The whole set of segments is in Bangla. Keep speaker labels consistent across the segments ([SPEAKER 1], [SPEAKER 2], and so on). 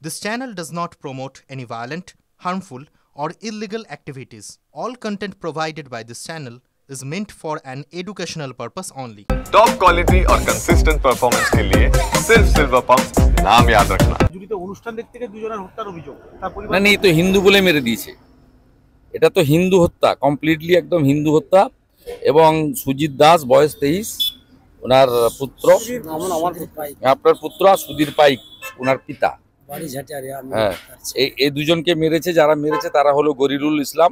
[SPEAKER 1] This channel does not promote any violent, harmful, or illegal activities. All content provided by this channel is meant for an educational purpose only.
[SPEAKER 2] Top quality और कंसिस्टेंट परफॉर्मेंस के लिए सिर्फ सिल्वर पंप नाम याद रखना।
[SPEAKER 3] জুরিতে অনুষ্ঠান দেখতে গিয়ে দুজনের হত্যার অভিযোগ। তার পরিবার
[SPEAKER 4] না, এই তো হিন্দু বলে মেরে দিয়েছে। এটা তো হিন্দু হত্যা, কমপ্লিটলি একদম হিন্দু হত্যা। এবং সুজিত দাস বয়স 23, ওনার পুত্র, আপনার পুত্র সুধীর পাইক ওনার পিতা। হ্যাঁ, এই দুজনকে মেরেছে। যারা মেরেছে তারা হলো গরিরুল ইসলাম,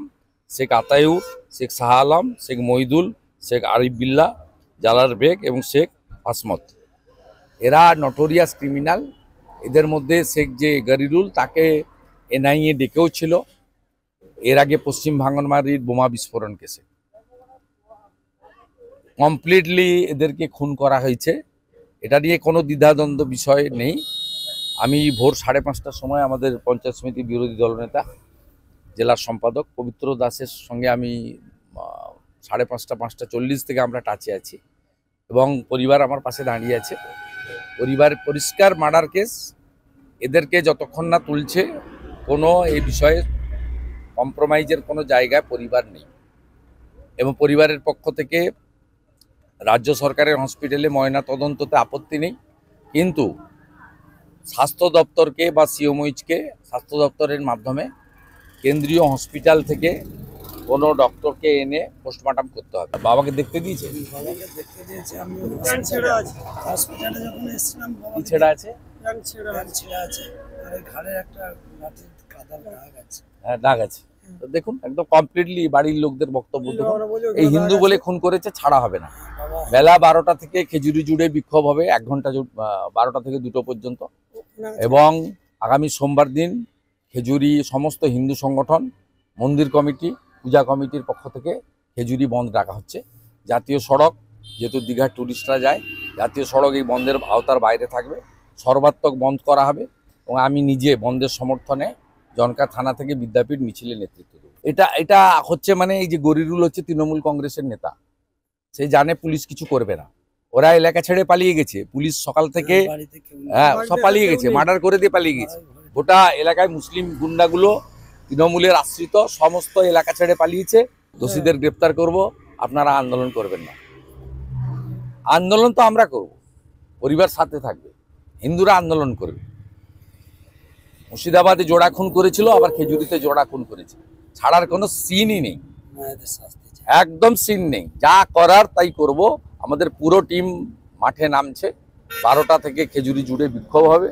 [SPEAKER 4] শেখ আতায়ুর, শেখ শাহ আলম, শেখ মহিদুল, শেখ আরিফ বিল্লাহ, জালাল বেগ এবং শেখ আসমত। এরা নটোরিয়াস ক্রিমিনাল। এদের মধ্যে শেখ যে গরিরুল, তাকে এনআইএ ডেকেও ছিল এর আগে পশ্চিম ভাঙনমারির বোমা বিস্ফোরণ কেসে। কমপ্লিটলি এদেরকে খুন করা হয়েছে। এটা নিয়ে কোনো দ্বিধাদ্বন্দ্ব বিষয় নেই। আমি ভোর 5:30টার সময় আমাদের পঞ্চায়েত সমিতি বিরোধী দলনেতা জেলার সম্পাদক পবিত্র দাসের সঙ্গে আমি 5:30, 5:40 থেকে আমরা টাচে আছি এবং পরিবার আমার পাশে দাঁড়িয়ে আছে। পরিবার পরিষ্কার মার্ডার কেস। এদেরকে যতক্ষণ না তুলছে কোনো এই বিষয়ে কম্প্রোমাইজের কোনো জায়গায় পরিবার নেই। এবং পরিবারের পক্ষ থেকে রাজ্য সরকারের হসপিটালে ময়না তদন্ততে আপত্তি নেই, কিন্তু স্বাস্থ্য দপ্তরকে বা সিওমইচকে স্বাস্থ্য দপ্তরের মাধ্যমে কেন্দ্রীয় হসপিটাল থেকে কোনো ডক্টরকে এনে পোস্টমর্টম করতে হবে। বাবাকে দেখতে দিয়েছে?
[SPEAKER 5] বাবাকে দেখতে দিয়েছে। আমি হসপিটালে যখন এসেছিলাম,
[SPEAKER 4] কি ছেড়া আছে?
[SPEAKER 5] ছেঁড়া আছে, আর ঘাড়ের একটা লাঠির কাদার দাগ আছে।
[SPEAKER 4] হ্যাঁ, দাগ আছে। তো দেখুন, একদম কমপ্লিটলি বাড়ির লোকদের বক্তব্য দেখুন। এই হিন্দু বলে খুন করেছে, ছাড়া হবে না। বেলা 12টা থেকে খেজুরি জুড়ে বিক্ষোভ হবে 1 ঘন্টা, 12টা থেকে 2টো পর্যন্ত। এবং আগামী সোমবার দিন খেজুরি সমস্ত হিন্দু সংগঠন, মন্দির কমিটি, পূজা কমিটির পক্ষ থেকে খেজুরি বন্ধ রাখা হচ্ছে। জাতীয় সড়ক, যেহেতু দীঘার টুরিস্টরা যায়, জাতীয় সড়ক এই বন্ধের আওতার বাইরে থাকবে। সর্বাত্মক বন্ধ করা হবে এবং আমি নিজে বন্ধের সমর্থনে জনকা থানা থেকে বিদ্যাপীঠ মিছিলে নেতৃত্ব দেব। এটা হচ্ছে মানে এই যে গরিরুল হচ্ছে তৃণমূল কংগ্রেসের নেতা। সে জানে পুলিশ কিছু করবে না। ওরা এলাকা ছেড়ে পালিয়ে গেছে। পুলিশ সকাল থেকে সব পালিয়ে গেছে, মার্ডার করে দিয়ে পালিয়ে গেছে। গোটা এলাকায় মুসলিম গুন্ডাগুলো তৃণমূলের আশ্রিত সমস্ত এলাকা ছেড়ে পালিয়েছে। দোষীদের গ্রেপ্তার করব। আপনারা আন্দোলন করবেন না। আন্দোলন তো আমরা করব, পরিবার সাথে থাকবে, হিন্দুরা আন্দোলন করবে। মুর্শিদাবাদে জোড়া খুন করেছিল, আবার খেজুরিতে জোড়া খুন করেছে। ছাড়ার কোনো সিনই নেই, একদম সিন নেই। যা করার তাই করব। আমাদের পুরো টিম মাঠে নামছে। 12টা থেকে খেজুরি জুড়ে বিক্ষোভ হবে।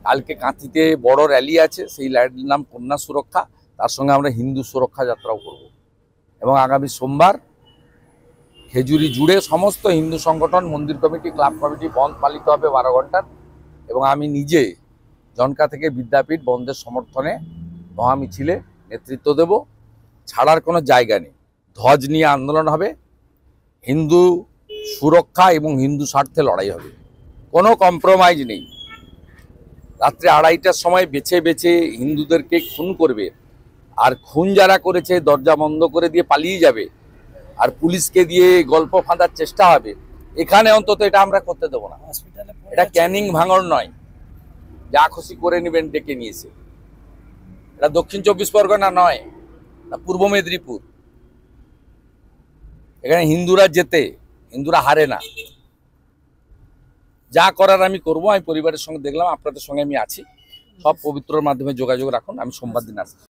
[SPEAKER 4] কালকে কাঁথিতে বড় র্যালি আছে, সেই র্যালির নাম কন্যা সুরক্ষা। তার সঙ্গে আমরা হিন্দু সুরক্ষা যাত্রাও করব। এবং আগামী সোমবার খেজুরি জুড়ে সমস্ত হিন্দু সংগঠন, মন্দির কমিটি, ক্লাব কমিটি বন্ধ পালিত হবে 12 ঘন্টার। এবং আমি নিজে জনকা থেকে বিদ্যাপীঠ বন্ধের সমর্থনে মহামিছিলে নেতৃত্ব দেব। ছাড়ার কোনো জায়গা নেই। ধ্বজ নিয়ে আন্দোলন হবে, হিন্দু সুরক্ষা এবং হিন্দু স্বার্থে লড়াই হবে। কোনো কম্প্রোমাইজ নেই। রাত্রে 2:30টার সময় বেছে বেছে হিন্দুদেরকে খুন করবে, আর খুন যারা করেছে দরজা বন্ধ করে দিয়ে পালিয়ে যাবে, আর পুলিশকে দিয়ে গল্প ফাঁদার চেষ্টা হবে। এখানে অন্তত এটা আমরা করতে দেবো না। এটা ক্যানিং ভাঙর নয়, যা খুশি করে নেবেন ডেকে নিয়েছে। এটা দক্ষিণ 24 পরগনা নয়, পূর্ব মেদিনীপুর। এখানে হিন্দুরা জেতে, হিন্দুরা হারে না। যা করার আমি করব। আমি পরিবারের সঙ্গে দেখলাম, আপনাদের সঙ্গে আমি আছি। সব পবিত্রর মাধ্যমে যোগাযোগ রাখুন। আমি সোমবার দিন আসছি।